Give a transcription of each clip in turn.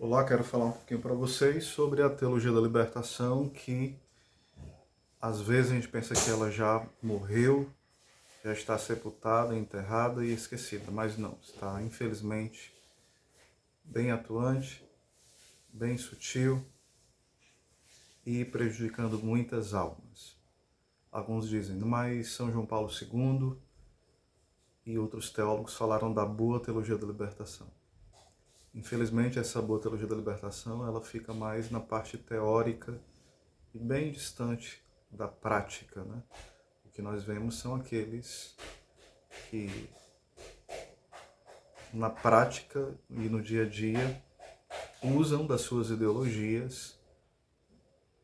Olá, quero falar um pouquinho para vocês sobre a teologia da libertação, que às vezes a gente pensa que ela já morreu, já está sepultada, enterrada e esquecida, mas não, está infelizmente bem atuante, bem sutil e prejudicando muitas almas. Alguns dizem, mas São João Paulo II e outros teólogos falaram da boa teologia da libertação. Infelizmente, essa boa teologia da libertação, ela fica mais na parte teórica e bem distante da prática, né? O que nós vemos são aqueles que, na prática e no dia a dia, usam das suas ideologias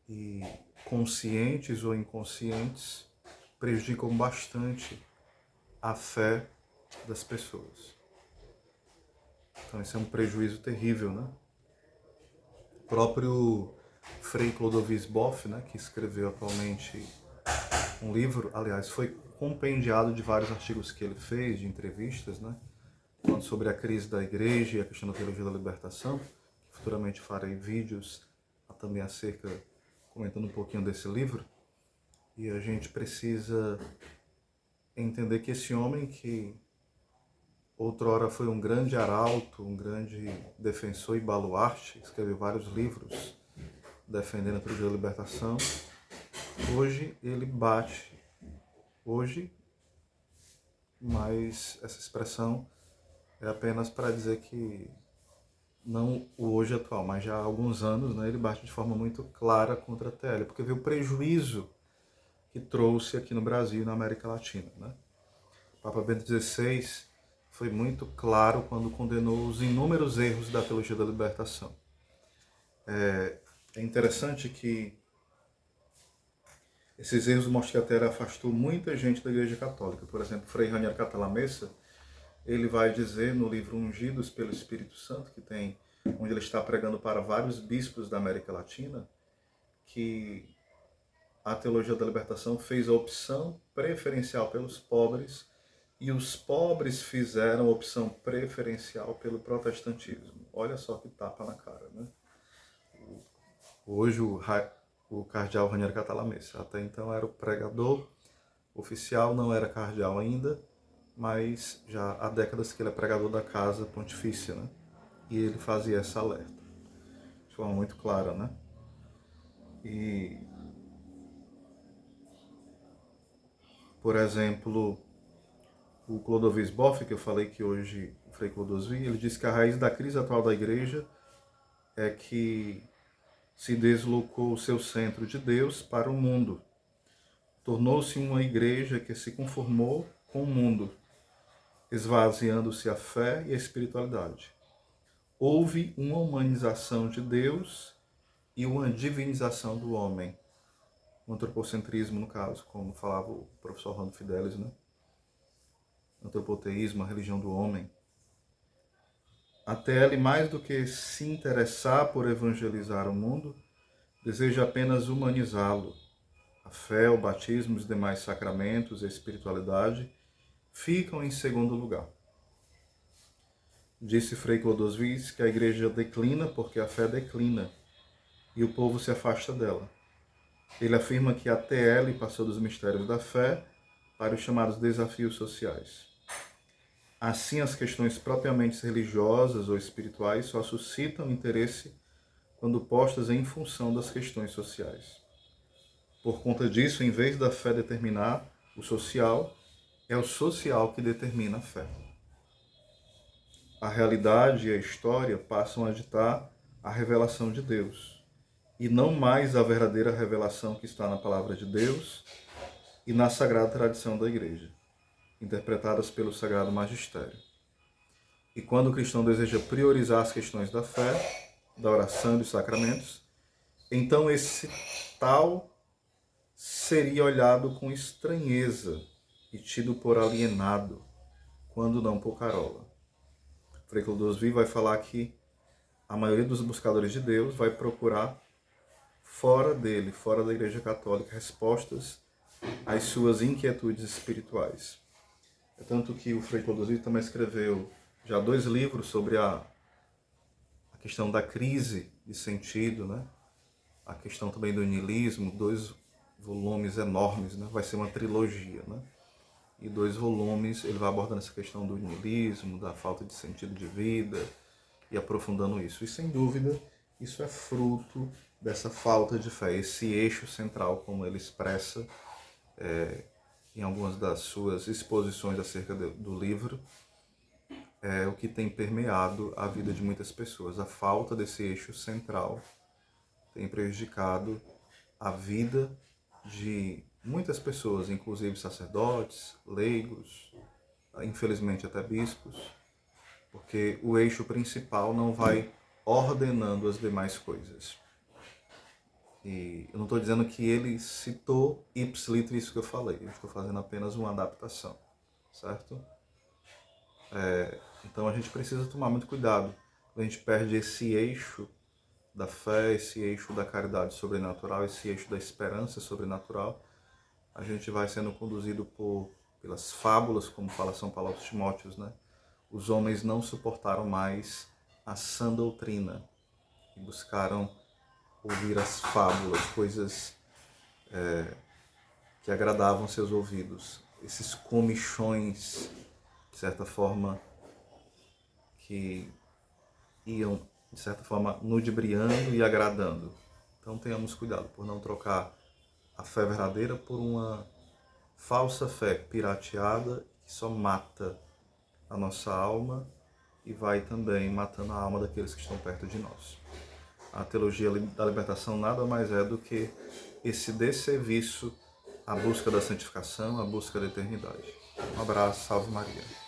e, conscientes ou inconscientes, prejudicam bastante a fé das pessoas. Então, isso é um prejuízo terrível, né? O próprio Frei Clodovis Boff, né, que escreveu atualmente um livro, aliás, foi compendiado de vários artigos que ele fez, de entrevistas, né, falando sobre a crise da igreja e a questão da teologia da libertação. Futuramente farei vídeos também acerca, comentando um pouquinho desse livro. E a gente precisa entender que esse homem, que outrora foi um grande arauto, um grande defensor e baluarte, escreveu vários livros defendendo a teologia da libertação, hoje ele bate. Hoje, mas essa expressão é apenas para dizer que não o hoje atual, mas já há alguns anos, né, ele bate de forma muito clara contra a TL, porque vê o prejuízo que trouxe aqui no Brasil e na América Latina, né? O Papa Bento XVI foi muito claro quando condenou os inúmeros erros da teologia da libertação. É interessante que esses erros mostram que a TL afastou muita gente da Igreja Católica. Por exemplo, Frei Raniero Cantalamessa, ele vai dizer no livro Ungidos pelo Espírito Santo, que tem, onde ele está pregando para vários bispos da América Latina, que a teologia da libertação fez a opção preferencial pelos pobres e os pobres fizeram a opção preferencial pelo protestantismo. Olha só que tapa na cara, né? Hoje o cardeal Raniero Cantalamessa, até então era o pregador oficial, não era cardeal ainda, mas já há décadas que ele é pregador da casa pontifícia, né? E ele fazia essa alerta de forma muito clara, né? E, por exemplo, o Clodovis Boff, que eu falei que hoje o Frei Clodovis, ele diz que a raiz da crise atual da igreja é que se deslocou o seu centro de Deus para o mundo. Tornou-se uma igreja que se conformou com o mundo, esvaziando-se a fé e a espiritualidade. Houve uma humanização de Deus e uma divinização do homem. O antropocentrismo, no caso, como falava o professor Orlando Fidelis, né? Antropoteísmo, a religião do homem. Até ele, mais do que se interessar por evangelizar o mundo, deseja apenas humanizá-lo. A fé, o batismo, os demais sacramentos, a espiritualidade ficam em segundo lugar. Disse Frei Clodovis que a igreja declina porque a fé declina e o povo se afasta dela. Ele afirma que a TL passou dos mistérios da fé para os chamados desafios sociais. Assim, as questões propriamente religiosas ou espirituais só suscitam interesse quando postas em função das questões sociais. Por conta disso, em vez da fé determinar o social, é o social que determina a fé. A realidade e a história passam a ditar a revelação de Deus, e não mais a verdadeira revelação que está na palavra de Deus e na sagrada tradição da igreja, interpretadas pelo Sagrado Magistério. E quando o cristão deseja priorizar as questões da fé, da oração e dos sacramentos, então esse tal seria olhado com estranheza e tido por alienado, quando não por carola. Frei Clodovis vai falar que a maioria dos buscadores de Deus vai procurar fora dele, fora da Igreja Católica, respostas às suas inquietudes espirituais. É tanto que o Frei Clodovis também escreveu já 2 livros sobre a questão da crise de sentido, né? A questão também do niilismo, 2 volumes enormes, né? Vai ser uma trilogia, né? E 2 volumes ele vai abordando essa questão do niilismo, da falta de sentido de vida e aprofundando isso. E sem dúvida, isso é fruto dessa falta de fé, esse eixo central, como ele expressa em algumas das suas exposições acerca do livro, é o que tem permeado a vida de muitas pessoas. A falta desse eixo central tem prejudicado a vida de muitas pessoas, inclusive sacerdotes, leigos, infelizmente até bispos, porque o eixo principal não vai ordenando as demais coisas. E eu não estou dizendo que ele citou ipsiliter isso que eu falei, eu estou fazendo apenas uma adaptação, certo? Então a gente precisa tomar muito cuidado quando a gente perde esse eixo da fé, esse eixo da caridade sobrenatural, esse eixo da esperança sobrenatural. A gente vai sendo conduzido pelas fábulas, como fala São Paulo aos Timóteos, né? Os homens não suportaram mais a sã doutrina e buscaram ouvir as fábulas, coisas que agradavam seus ouvidos, esses comichões, de certa forma, que iam, de certa forma, ludibriando e agradando. Então tenhamos cuidado por não trocar a fé verdadeira por uma falsa fé pirateada que só mata a nossa alma e vai também matando a alma daqueles que estão perto de nós. A teologia da libertação nada mais é do que esse desserviço à busca da santificação, à busca da eternidade. Um abraço, salve Maria.